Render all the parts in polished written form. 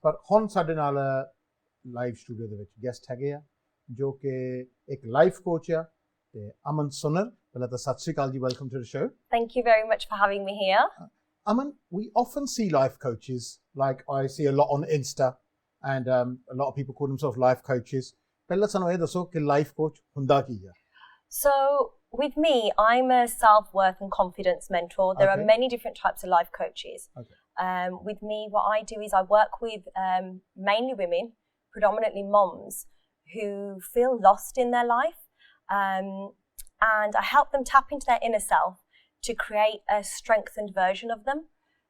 ਪਰ ਹੁਣ ਸਾਡੇ ਨਾਲ ਲਾਈਵ ਸਟੂਡੀਓ ਦੇ ਵਿੱਚ ਗੈਸਟ ਹੈਗੇ ਆ ਜੋ ਕਿ ਇੱਕ ਲਾਈਫ ਕੋਚ ਆ ਤੇ ਅਮਨ ਸੁਨਰ ਪਹਿਲਾਂ ਤਾਂ ਸਤਿ ਸ਼੍ਰੀ ਅਕਾਲ ਜੀ welcome to the show Thank you very much for having me here. Aman, we often see life coaches, like I see a lot on Insta, and a lot of people call themselves life coaches. ਪਹਿਲਾਂ ਸਾਨੂੰ ਇਹ ਦੱਸੋ ਕਿ life coach ਹੁੰਦਾ ਕੀ ਹੈ? So with me, I'm a self-worth and confidence mentor. There are many different types of life coaches. With me, what I do is I work with mainly women, predominantly moms, who feel lost in their life. And I help them tap into their inner self to create a strengthened version of them.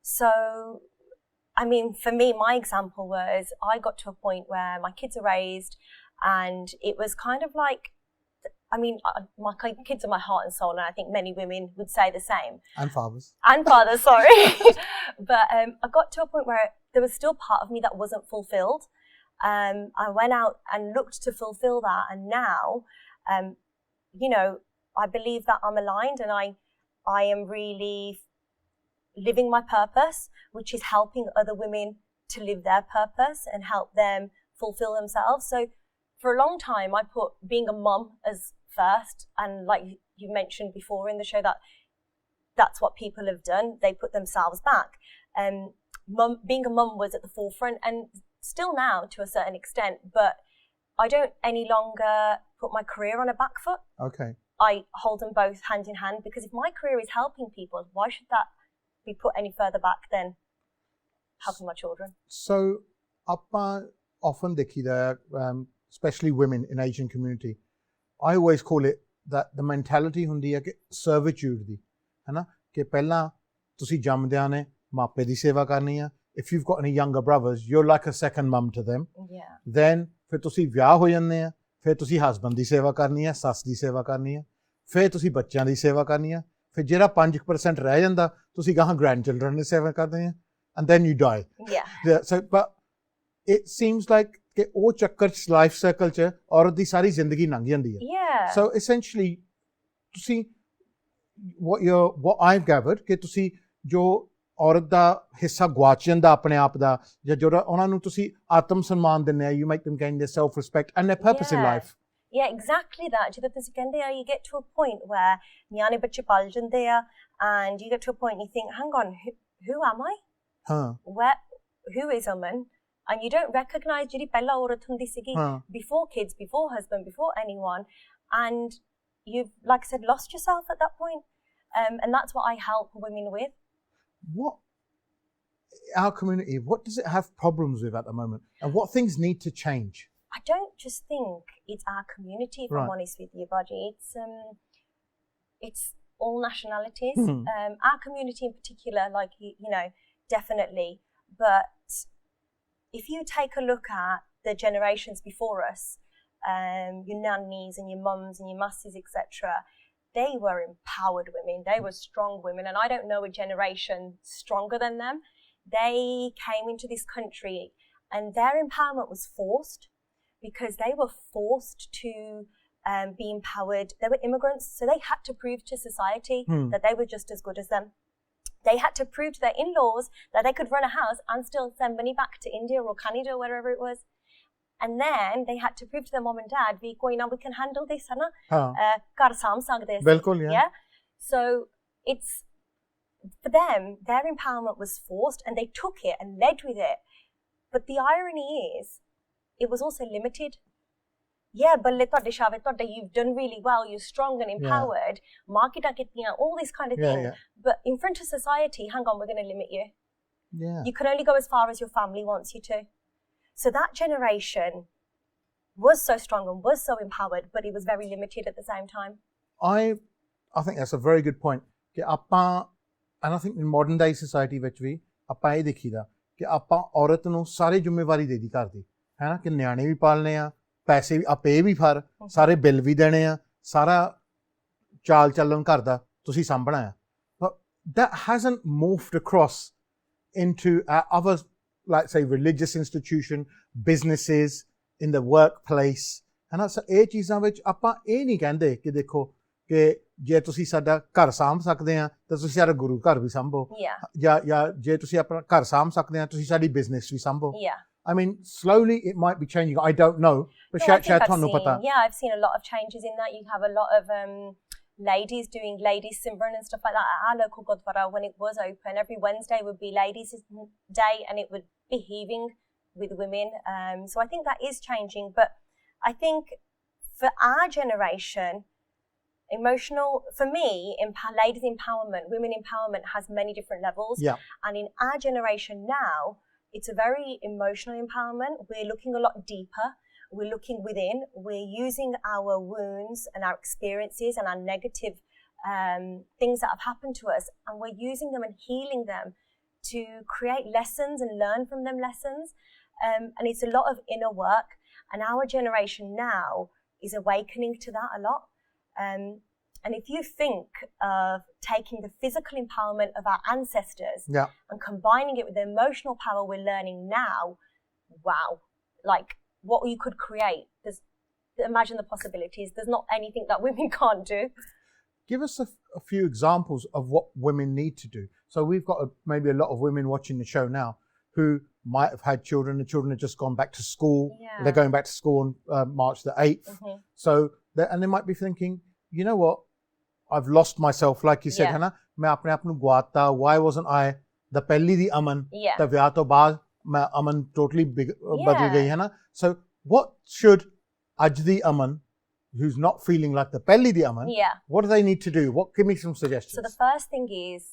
So, I mean, for me, my example was I got to a point where my kids are raised and it was kind of like, I mean, my kids are my heart and soul, and I think many women would say the same. And fathers. And fathers, sorry. But I got to a point where there was still part of me that wasn't fulfilled. I went out and looked to fulfill that, and now, you know, I believe that I'm aligned and I am really living my purpose, which is helping other women to live their purpose and help them fulfill themselves. So for a long time, I put being a mum as first. And like you mentioned before in the show, that's what people have done. They put themselves back. Being a mum was at the forefront and still now to a certain extent, but I don't any longer put my career on a back foot. Okay. I hold them both hand in hand because if my career is helping people, why should that be put any further back than helping my children? So, ਆਪਾਂ often ਦੇਖੀਦਾ especially women in Asian community, I always call it that the mentality ਹੁੰਦੀ ਹੈ ਕਿ servitude ਦੀ, ਹੈ ਨਾ, ਕਿ ਪਹਿਲਾਂ ਤੁਸੀਂ ਜੰਮਦਿਆਂ ਨੇ ਮਾਪੇ ਦੀ ਸੇਵਾ ਕਰਨੀ ਆ. If you've got any younger brothers, you're like a second mum to them. Yeah. Then ਫਿਰ ਤੁਸੀਂ ਵਿਆਹ ਹੋ ਜਾਂਦੇ ਆ, ਫਿਰ ਤੁਸੀਂ ਹਸਬੈਂਡ ਦੀ ਸੇਵਾ ਕਰਨੀ ਆ, ਸੱਸ ਦੀ ਸੇਵਾ ਕਰਨੀ ਆ, ਫਿਰ ਤੁਸੀਂ ਬੱਚਿਆਂ ਦੀ ਸੇਵਾ ਕਰਨੀ ਆ, ਫਿਰ ਜਿਹੜਾ 5% ਰਹਿ ਜਾਂਦਾ ਤੁਸੀਂ ਗਾਹਾਂ ਗ੍ਰੈਂਡ ਚਿਲਡਰਨ ਦੀ ਸੇਵਾ ਕਰਦੇ ਆ, and then you die. Yeah. So but it seems like ਕਿ ਉਹ ਚੱਕਰ ਚ ਲਾਈਫ ਸਾਈਕਲ ਚ ਔਰਤ ਦੀ ਸਾਰੀ ਜ਼ਿੰਦਗੀ ਲੰਘ ਜਾਂਦੀ ਹੈ. Yeah. So essentially ਤੁਸੀਂ what I've gathered ਕਿ ਤੁਸੀਂ ਜੋ ਔਰਤ ਦਾ ਹਿੱਸਾ ਗਵਾਚ ਜਾਂਦਾ ਆਪਣੇ ਆਪ ਦਾ, ਜਾਂ ਜਿਹੜਾ ਉਹਨਾਂ ਨੂੰ ਤੁਸੀਂ ਆਤਮ ਸਨਮਾਨ ਦਿੰਦੇ ਆ, you make them gain their self respect and their purpose in life. Yeah, exactly that. ਜਦੋਂ ਤੁਸੀਂ ਕਹਿੰਦੇ ਆ, you get to a point where ਨਿਆਣੇ ਬੱਚੇ ਪਲ ਜਾਂਦੇ ਆ and you get to a point and you think, hang on, who am I? Who is Aman? And you don't recognize ਜਿਹੜੀ ਪਹਿਲਾ ਔਰਤ ਹੁੰਦੀ ਸੀਗੀ, before kids, before husband, before anyone, and you've, like I said, lost yourself at that point. And that's what I help women with. Our community, what does it have problems with at the moment, and what things need to change? I don't just think it's our community, if I'm honest with you, Baji. It's all nationalities. Our community in particular, like, you know, definitely. But if you take a look at the generations before us, your nannies and your mums and your masses, etc., they were empowered women. They were strong women. And I don't know a generation stronger than them. They came into this country and their empowerment was forced because they were forced to be empowered. They were immigrants, so they had to prove to society that they were just as good as them. They had to prove to their in-laws that they could run a house and still send money back to India or Canada or wherever it was. And then they had to prove to their mom and dad, we can handle this, hai na? Kar saam sakde hain. Bilkul, yeah. So it's, for them, their empowerment was forced and they took it and led with it. But the irony is, it was also limited. Yeah, balle todde shave todde, you've done really well, you're strong and empowered, marketa kitniyan, all this kind of thing. But in front of society, hang on, we're going to limit you. Yeah. You can only go as far as your family wants you to. So that generation was so strong and was so empowered, but it was very limited at the same time. I think that's a very good point. ਕਿ ਆਪਾਂ, and I think in modern day society ਵਿੱਚ ਵੀ ਆਪਾਂ ਇਹ ਦੇਖੀਦਾ ਕਿ ਆਪਾਂ ਔਰਤ ਨੂੰ ਸਾਰੀ ਜ਼ਿੰਮੇਵਾਰੀ ਦੇ ਦੀ ਘਰ ਦੀ, ਹੈ ਨਾ, ਕਿ ਨਿਆਣੇ ਵੀ ਪਾਲਣੇ ਆ, ਪੈਸੇ ਵੀ ਆਪੇ ਵੀ ਫਰ, ਸਾਰੇ ਬਿੱਲ ਵੀ ਦੇਣੇ ਆ, ਸਾਰਾ ਚਾਲ ਚੱਲਣ ਘਰ ਦਾ ਤੁਸੀਂ ਸਾਂਭਣਾ ਆ. But that hasn't morphed across into other, like say religious institution, businesses, in the workplace. ਹੈ ਨਾ, ਇਹ ਚੀਜ਼ਾਂ ਵਿੱਚ ਆਪਾਂ ਇਹ ਨਹੀਂ ਕਹਿੰਦੇ ਕਿ ਦੇਖੋ ਕਿ ਜੇ ਤੁਸੀਂ ਸਾਡਾ ਘਰ ਸਾਂਭ ਸਕਦੇ ਆ ਤਾਂ ਤੁਸੀਂ ਸਾਡਾ ਗੁਰੂ ਘਰ ਵੀ ਸਾਂਭੋ, ਜਾਂ ਜੇ ਤੁਸੀਂ ਆਪਣਾ ਘਰ ਸਾਂਭ ਸਕਦੇ ਆ ਤੁਸੀਂ ਸਾਡੀ ਬਿਜ਼ਨਸ ਵੀ ਸਾਂਭੋ. I mean, slowly it might be changing. I don't know, but No, I shayad think I've thanu pata. seen, yeah, I've seen a lot of changes in that. You have a lot of ladies doing ladies simran and stuff like that at our local Gurdwara when it was open. Every Wednesday would be ladies' day, and it would be heaving with women. So I think that is changing. But I think for our generation, for me, ladies empowerment, women empowerment has many different levels. Yeah. And in our generation now, it's a very emotional empowerment. We're looking a lot deeper. We're looking within. We're using our wounds and our experiences and our negative things that have happened to us, and we're using them and healing them to create lessons and learn from them lessons. And it's a lot of inner work. And our generation now is awakening to that a lot. And if you think of taking the physical empowerment of our ancestors and combining it with the emotional power we're learning now, wow, like what you could create. Imagine the possibilities. There's not anything that women can't do. Give us a few examples of what women need to do. So we've got maybe a lot of women watching the show now who might have had children. The children have just gone back to school. Yeah. They're going back to school on March the 8th. Mm-hmm. So, and they might be thinking, you know what? I've lost myself, like you said, है ना? मैं अपने आप ਨੂੰ ਗਵਾਤਾ. Why wasn't I the ਪਹਿਲੀ ਦੀ ਅਮਨ? ਤਾਂ ਵਿਆਹ ਤੋਂ ਬਾਅਦ ਮੈਂ ਅਮਨ totally ਬਦਲ ਗਈ ਹੈ ਨਾ? So what should ਅੱਜ ਦੀ ਅਮਨ, who's not feeling like the ਪਹਿਲੀ ਦੀ ਅਮਨ, what do they need to do? Give me some suggestions. So the first thing is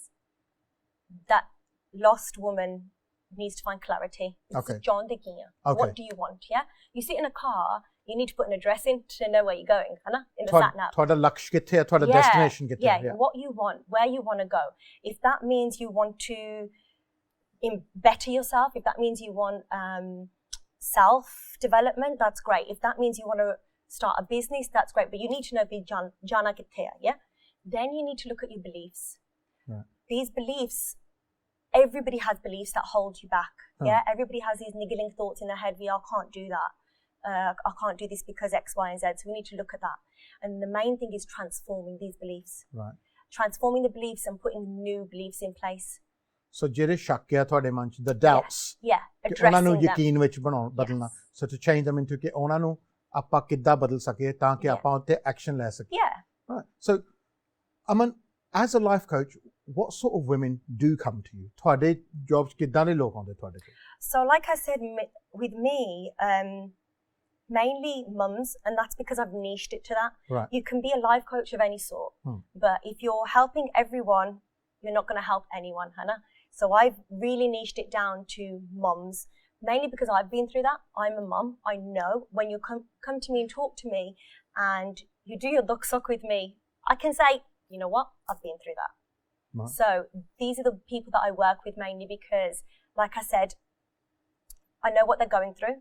that lost woman needs to find clarity. Okay. John Digia. What do you want? Yeah. You sit in a car. You need to put an address in to know where you're going, in the sat nav. ਤੁਹਾਡਾ ਲਕਸ਼ ਕਿੱਥੇ ਹੈ, ਤੁਹਾਡਾ destination ਕਿੱਥੇ ਹੈ? Yeah, what you want, where you want to go. If that means you want to better yourself, if that means you want self-development, that's great. If that means you want to start a business, that's great. But you need to know jana kitte hai, yeah? Then you need to look at your beliefs. Right. These beliefs, everybody has beliefs that hold you back. Yeah, everybody has these niggling thoughts in their head. I can't do that. I can't do this because X, Y, and Z. So we need to look at that. And the main thing is transforming these beliefs. Right. Transforming the beliefs and putting new beliefs in place. So ਜਿਹੜੇ ਸ਼ੱਕ ਆ ਤੁਹਾਡੇ ਮਨ ਚ, the doubts. Yeah, ਉਹਨਾਂ ਨੂੰ ਯਕੀਨ ਵਿੱਚ ਬਦਲਣਾ. So to change them into ਕਿ ਉਹਨਾਂ ਨੂੰ ਆਪਾਂ ਕਿੱਦਾਂ ਬਦਲ ਸਕੀਏ ਤਾਂ ਕਿ ਆਪਾਂ ਉੱਤੇ ਐਕਸ਼ਨ ਲੈ ਸਕੀਏ. Yeah. Right. So Aman, as a life coach, what sort of women do come to you? ਤੁਹਾਡੇ jobs ਕਿੱਦਾਂ ਦੇ ਲੋਕ ਆਉਂਦੇ ਤੁਹਾਡੇ ਕੋਲ? So like I said, with me, mainly mums, and that's because I've niched it to that. Right. You can be a life coach of any sort, but if you're helping everyone, you're not going to help anyone, Hannah. So I've really niched it down to mums, mainly because I've been through that. I'm a mum. I know when you come to me and talk to me and you do your duck with me, I can say, you know what, I've been through that. Right. So these are the people that I work with mainly because, like I said, I know what they're going through.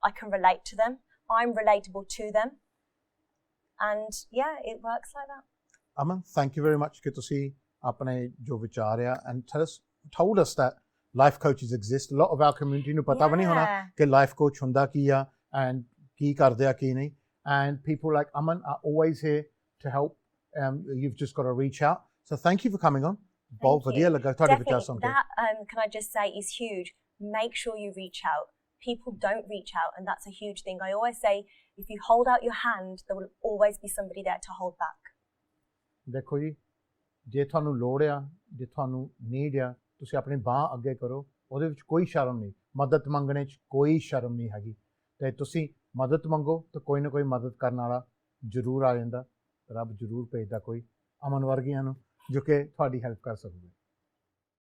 I can relate to them. I'm relatable to them. And yeah, it works like that. Aman, thank you very much. ਕਿ ਤੁਸੀਂ ਆਪਣੇ ਜੋ ਵਿਚਾਰ ਆ and told us that life coaches exist. A lot of our community ਨੂੰ ਪਤਾ ਵੀ ਨਹੀਂ ਹੋਣਾ ਕਿ life coach ਹੁੰਦਾ ਕੀ ਆ and ਕੀ ਕਰਦੇ ਆ ਕੀ ਨਹੀਂ. And people like Aman are always here to help. You've just got to reach out. So thank you for coming on. ਬਹੁਤ ਵਧੀਆ ਲੱਗਾ ਤੁਹਾਡੇ ਵਿਚਾਰ ਸੁਣ ਕੇ. That, can I just say, is huge. Make sure you reach out. People don't reach out, and that's a huge thing. I always say, if you hold out your hand, there will always be somebody there to hold back. ਦੇਖੋ ਜੀ, ਜੇ ਤੁਹਾਨੂੰ ਲੋੜ ਆ, ਜੇ ਤੁਹਾਨੂੰ need ਆ, ਤੁਸੀਂ ਆਪਣੀ ਬਾਹ ਅੱਗੇ ਕਰੋ. ਉਹਦੇ ਵਿੱਚ ਕੋਈ ਸ਼ਰਮ ਨਹੀਂ. ਮਦਦ ਮੰਗਣੇ 'ਚ ਕੋਈ ਸ਼ਰਮ ਨਹੀਂ ਹੈਗੀ. ਤੇ ਤੁਸੀਂ ਮਦਦ ਮੰਗੋ ਤਾਂ ਕੋਈ ਨਾ ਕੋਈ ਮਦਦ ਕਰਨ ਵਾਲਾ ਜ਼ਰੂਰ ਆ ਜਾਂਦਾ. ਰੱਬ ਜ਼ਰੂਰ ਭੇਜਦਾ ਕੋਈ ਅਮਨ ਵਰਗੀਆਂ ਨੂੰ ਜੋ ਕਿ ਤੁਹਾਡੀ ਹੈਲਪ ਕਰ ਸਕੂਗੇ.